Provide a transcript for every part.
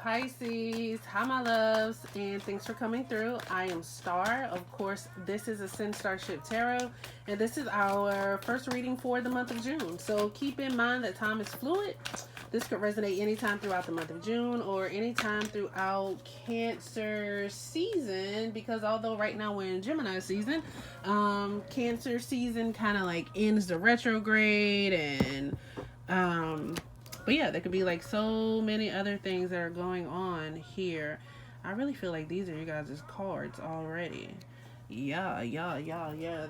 Pisces, hi my loves, and thanks for coming through. I am Star. Of course, this is Ascend Starship Tarot, and this is our first reading for the month of June. So keep in mind that time is fluid. This could resonate anytime throughout the month of June or anytime throughout Cancer season, because although right now we're in Gemini season, Cancer season kind of like ends the retrograde and but yeah, there could be like so many other things that are going on here. I really feel like these are you guys' cards already. Yeah.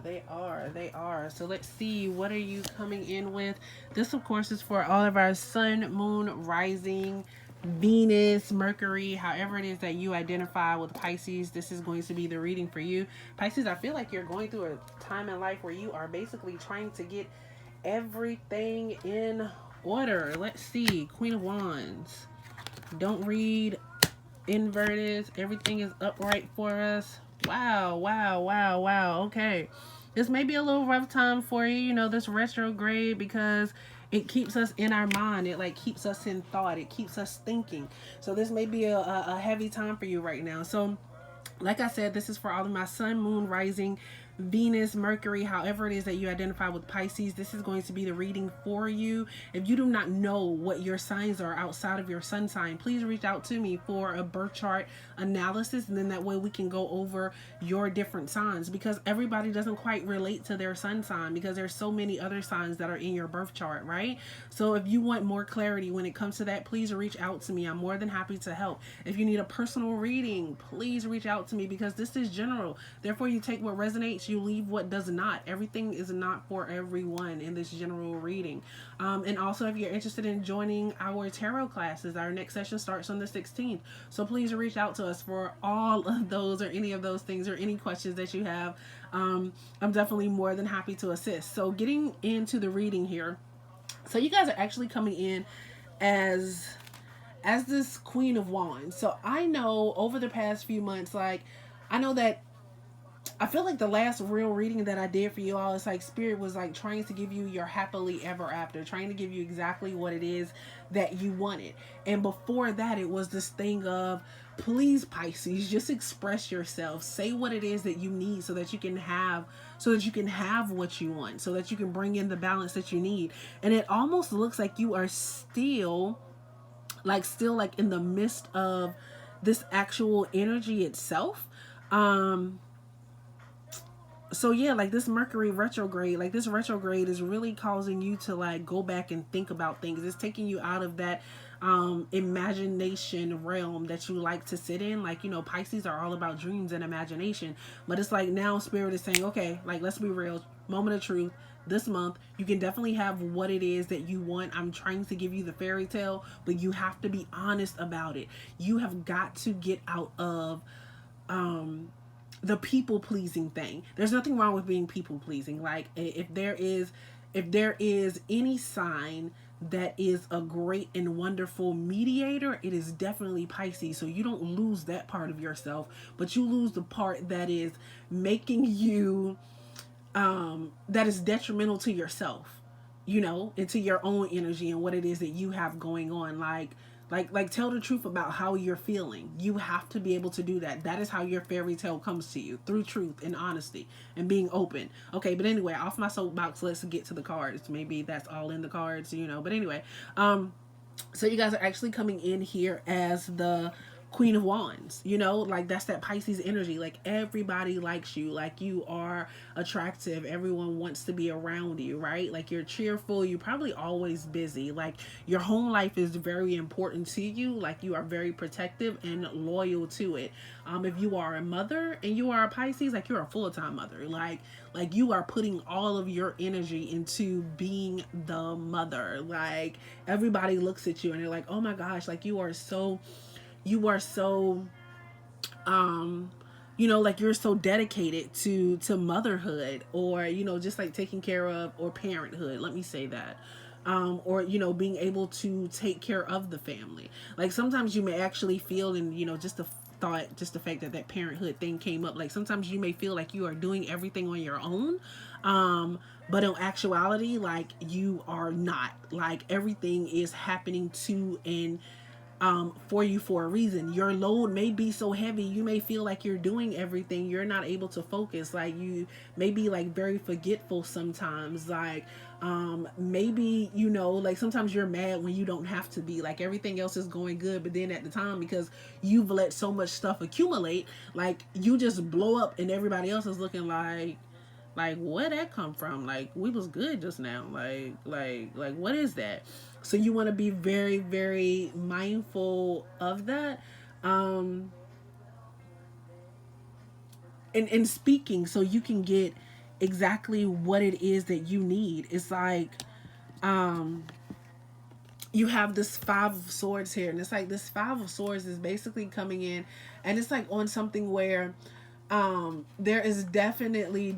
They are. They are. So let's see. What are you coming in with? This, of course, is for all of our sun, moon, rising, Venus, Mercury, however it is that you identify with Pisces. This is going to be the reading for you. Pisces, I feel like you're going through a time in life where you are basically trying to get everything in order. Let's see. Queen of Wands. Don't read inverted. Everything is upright for us. Wow. Okay. This may be a little rough time for you, this retrograde, because it keeps us in our mind. It like keeps us in thought. It keeps us thinking. So this may be a heavy time for you right now. So like I said, this is for all of my sun, moon, rising, Venus, Mercury, however it is that you identify with Pisces. This is going to be the reading for you. If you do not know what your signs are outside of your sun sign, please reach out to me for a birth chart analysis, and then that way we can go over your different signs, because everybody doesn't quite relate to their sun sign because there's so many other signs that are in your birth chart, right? So if you want more clarity when it comes to that, please reach out to me. I'm more than happy to help. If you need a personal reading, please reach out to me, because this is general. Therefore, you take what resonates, you leave what does not. Everything is not for everyone in this general reading. And also, if you're interested in joining our tarot classes, our next session starts on the 16th. So please reach out to us for all of those or any of those things or any questions that you have. I'm definitely more than happy to assist. So getting into the reading here. So you guys are actually coming in as this Queen of Wands. So I know over the past few months, like, I know that I feel like the last real reading that I did for you all, it's like Spirit was like trying to give you your happily ever after, trying to give you exactly what it is that you wanted. And before that, it was this thing of, please, Pisces, just express yourself. Say what it is that you need so that you can have what you want, so that you can bring in the balance that you need. And it almost looks like you are still like in the midst of this actual energy itself. So yeah, like this Mercury retrograde, like this retrograde is really causing you to like go back and think about things. It's taking you out of that imagination realm that you like to sit in. Like, Pisces are all about dreams and imagination, but it's like now Spirit is saying, okay, like, let's be real, moment of truth. This month you can definitely have what it is that you want. I'm trying to give you the fairy tale, but you have to be honest about it. You have got to get out of the people pleasing thing. There's nothing wrong with being people pleasing. Like, if there is any sign that is a great and wonderful mediator, it is definitely Pisces. So you don't lose that part of yourself, but you lose the part that is making you that is detrimental to yourself, and to your own energy and what it is that you have going on. Like tell the truth about how you're feeling. You have to be able to do that. That is how your fairy tale comes to you, through truth and honesty and being open. Okay, but anyway, off my soapbox, let's get to the cards. Maybe that's all in the cards, but anyway, so you guys are actually coming in here as the Queen of Wands, like that's that Pisces energy. Like, everybody likes you, like you are attractive, everyone wants to be around you, right? Like, you're cheerful, you're probably always busy, like your home life is very important to you, like you are very protective and loyal to it. If you are a mother and you are a Pisces, like you're a full-time mother, like you are putting all of your energy into being the mother. Like, everybody looks at you and they're like, oh my gosh, like you are so like you're so dedicated to motherhood, or just like taking care of, or parenthood, let me say that. Or being able to take care of the family. Like, sometimes you may actually feel, and just the fact that parenthood thing came up, like sometimes you may feel like you are doing everything on your own, but in actuality, like, you are not. Like, everything is happening to and for you for a reason. Your load may be so heavy, you may feel like you're doing everything, you're not able to focus. Like you may be like very forgetful sometimes. Like maybe, you know, like sometimes you're mad when you don't have to be. Like everything else is going good, but then at the time, because you've let so much stuff accumulate, like you just blow up and everybody else is looking like where that come from? Like we was good just now. Like what is that? So you want to be very, very mindful of that. Um and speaking so you can get exactly what it is that you need. It's like um you have this five of swords here, and it's like this five of swords is basically coming in, and it's like on something where there is definitely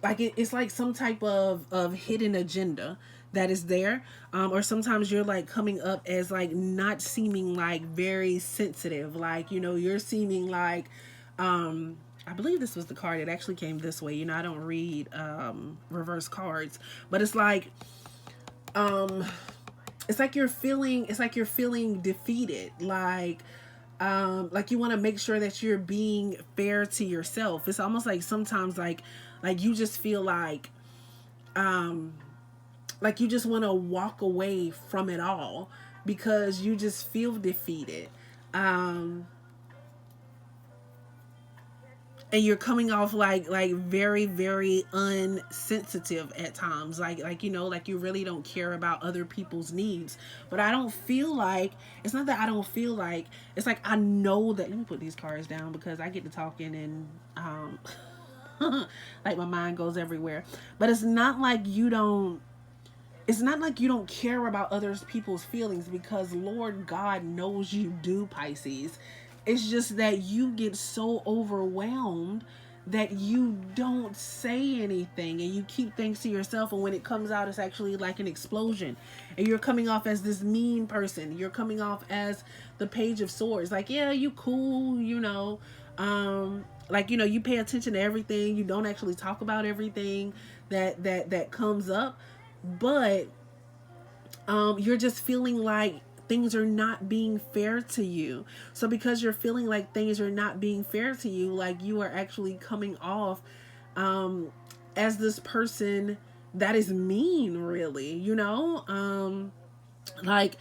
like it's like some type of hidden agenda that is there, or sometimes you're like coming up as like not seeming like very sensitive, like, you know, you're seeming like I believe this was the card that actually came this way. You know, I don't read reverse cards, but um it's like you're feeling defeated, like you want to make sure that you're being fair to yourself. It's almost like sometimes like you just feel um like you just want to walk away from it all because you just feel defeated. um and you're coming off like very, very unsensitive at times, like, you know, like you really don't care about other people's needs. But I don't feel like, it's not that I don't feel like, it's like I know that, let me put these cards down because I get to talking and like my mind goes everywhere. But it's not like you don't care about others people's feelings, because Lord God knows you do, Pisces. It's just that you get so overwhelmed that you don't say anything and you keep things to yourself, and when it comes out it's actually like an explosion, and you're coming off as this mean person. You're coming off as the Page of Swords, like, yeah, you cool, you know, like, you know, you pay attention to everything, you don't actually talk about everything that comes up, but you're just feeling like things are not being fair to you. So because you're feeling like things are not being fair to you, like you are actually coming off as this person that is mean, really, you know. Like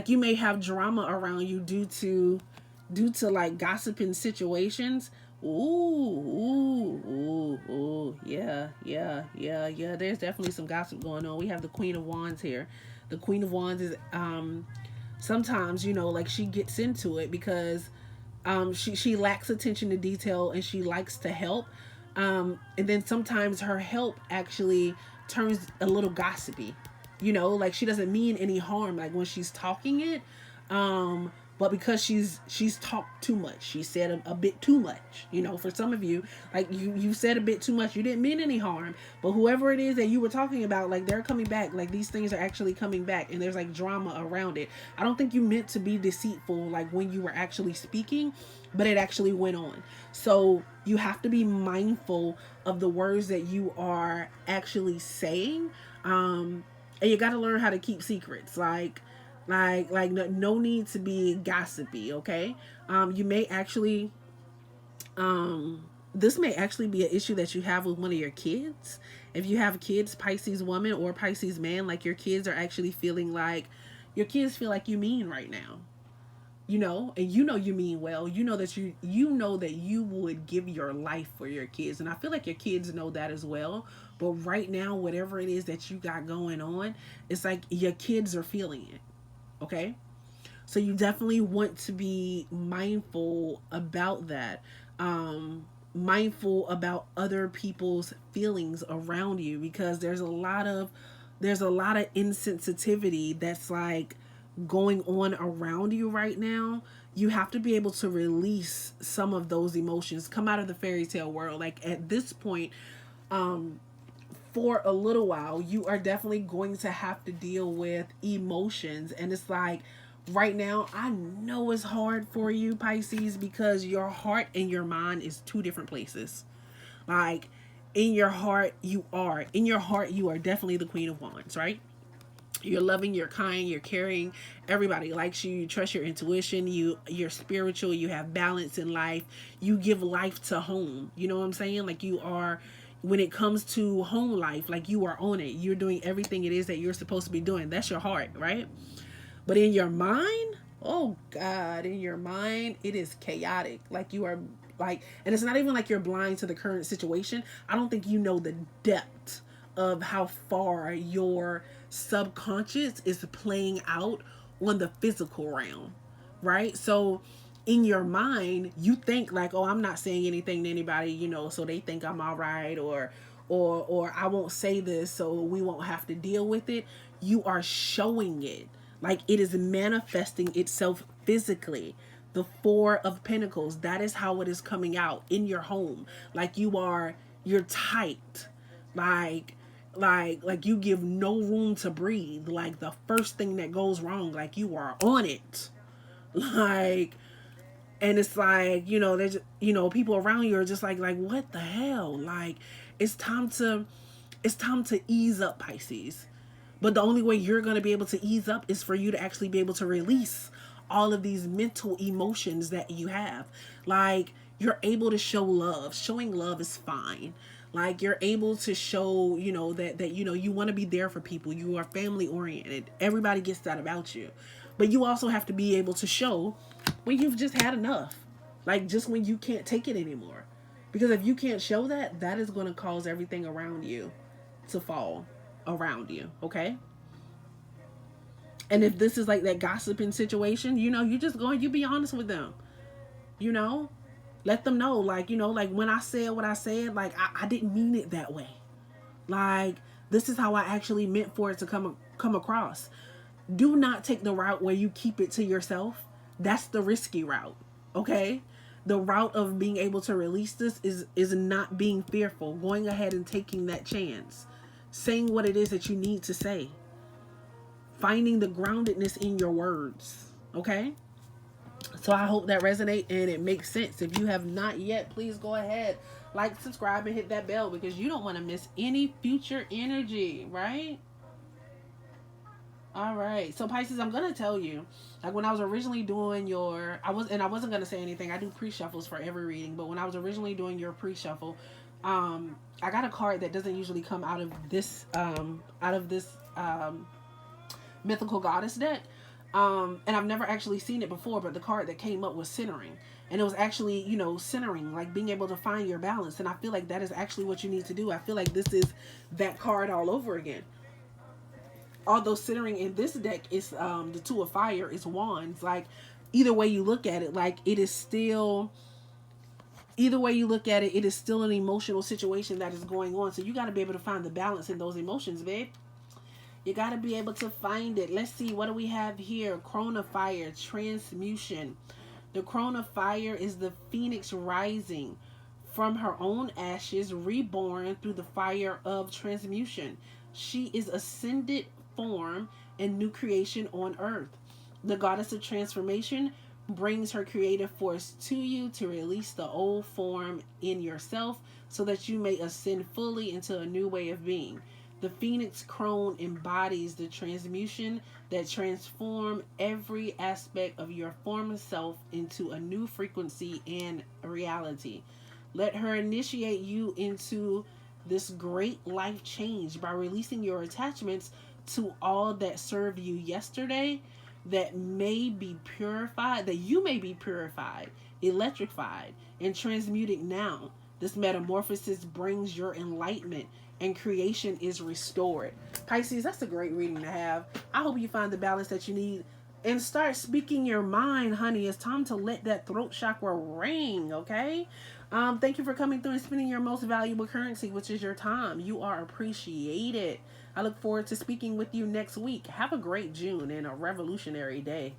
you may have drama around you due to like gossiping situations. Yeah. There's definitely some gossip going on. We have the Queen of Wands here. The Queen of Wands is sometimes, you know, like she gets into it because she lacks attention to detail and she likes to help. And then sometimes her help actually turns a little gossipy. You know, like she doesn't mean any harm, like when she's talking it. But because she's talked too much, she said a bit too much. You know, for some of you, like you said a bit too much. You didn't mean any harm, but whoever it is that you were talking about, like they're coming back. Like these things are actually coming back, and there's like drama around it. I don't think you meant to be deceitful, like when you were actually speaking, but it actually went on. So you have to be mindful of the words that you are actually saying, and you got to learn how to keep secrets. Like no need to be gossipy, okay? You may actually this may actually be an issue that you have with one of your kids. If you have kids, Pisces woman or Pisces man, like your kids are actually feeling like, your kids feel like you mean right now, you know, and you know you mean well. You know that you know that you would give your life for your kids, and I feel like your kids know that as well. But right now, whatever it is that you got going on, it's like your kids are feeling it. Okay, so you definitely want to be mindful about that. Mindful about other people's feelings around you, because there's a lot of insensitivity that's like going on around you right now. You have to be able to release some of those emotions, come out of the fairy tale world. Like at this point, for a little while, you are definitely going to have to deal with emotions. And it's like, right now, I know it's hard for you, Pisces, because your heart and your mind is two different places. Like, in your heart, you are definitely the Queen of Wands, right? You're loving, you're kind, you're caring. Everybody likes you. You trust your intuition. You're spiritual. You have balance in life. You give life to home. You know what I'm saying? Like you are, when it comes to home life, like you are on it. You're doing everything it is that you're supposed to be doing. That's your heart, right? But in your mind, oh God, in your mind, it is chaotic. Like you are like, and it's not even like you're blind to the current situation. I don't think you know the depth of how far your subconscious is playing out on the physical realm, right? So in your mind, you think like, oh, I'm not saying anything to anybody, so they think I'm all right, or I won't say this so we won't have to deal with it. You are showing it. Like it is manifesting itself physically. The Four of Pentacles, that is how it is coming out in your home. Like you're tight. Like like you give no room to breathe. Like the first thing that goes wrong, like you are on it. Like, and it's like, there's, people around you are just like what the hell? Like it's time to ease up, Pisces. But the only way you're going to be able to ease up is for you to actually be able to release all of these mental emotions that you have. Like you're able to show love. Showing love is fine. Like you're able to show, that you want to be there for people. You are family oriented. Everybody gets that about you. But you also have to be able to show when you've just had enough. Like just when you can't take it anymore. Because if you can't show that, that is going to cause everything around you to fall around you, okay? And if this is like that gossiping situation, you be honest with them, you know? Let them know, like, like when I said what I said, like, I didn't mean it that way. Like, this is how I actually meant for it to come across. Do not take the route where you keep it to yourself. That's the risky route, okay? The route of being able to release this is not being fearful, going ahead and taking that chance, saying what it is that you need to say, finding the groundedness in your words, okay? So I hope that resonates and it makes sense. If you have not yet, please go ahead, like, subscribe, and hit that bell because you don't want to miss any future energy, right? All right. So Pisces, I'm gonna tell you, like when I was originally doing I wasn't gonna say anything. I do pre-shuffles for every reading, but when I was originally doing your pre-shuffle, I got a card that doesn't usually come out of this mythical goddess deck. And I've never actually seen it before, but the card that came up was centering. And it was actually, centering, like being able to find your balance. And I feel like that is actually what you need to do. I feel like this is that card all over again. Although centering in this deck is the Two of Fire, is wands. Like either way you look at it, like it is still, either way you look at it, it is still an emotional situation that is going on. So you got to be able to find the balance in those emotions, babe. You got to be able to find it. Let's see, what do we have here? Crown of Fire, transmutation. The Crown of Fire is the phoenix rising from her own ashes, reborn through the fire of transmutation. She is ascended form and new creation on earth. The goddess of transformation brings her creative force to you to release the old form in yourself so that you may ascend fully into a new way of being. The phoenix crown embodies the transmutation that transform every aspect of your former self into a new frequency and reality. Let her initiate you into this great life change by releasing your attachments to all that served you yesterday, that you may be purified, electrified, and transmuted now. This metamorphosis brings your enlightenment and creation is restored. Pisces, that's a great reading to have. I hope you find the balance that you need and start speaking your mind, honey. It's time to let that throat chakra ring, okay? Thank you for coming through and spending your most valuable currency, which is your time. You are appreciated. I look forward to speaking with you next week. Have a great June and a revolutionary day.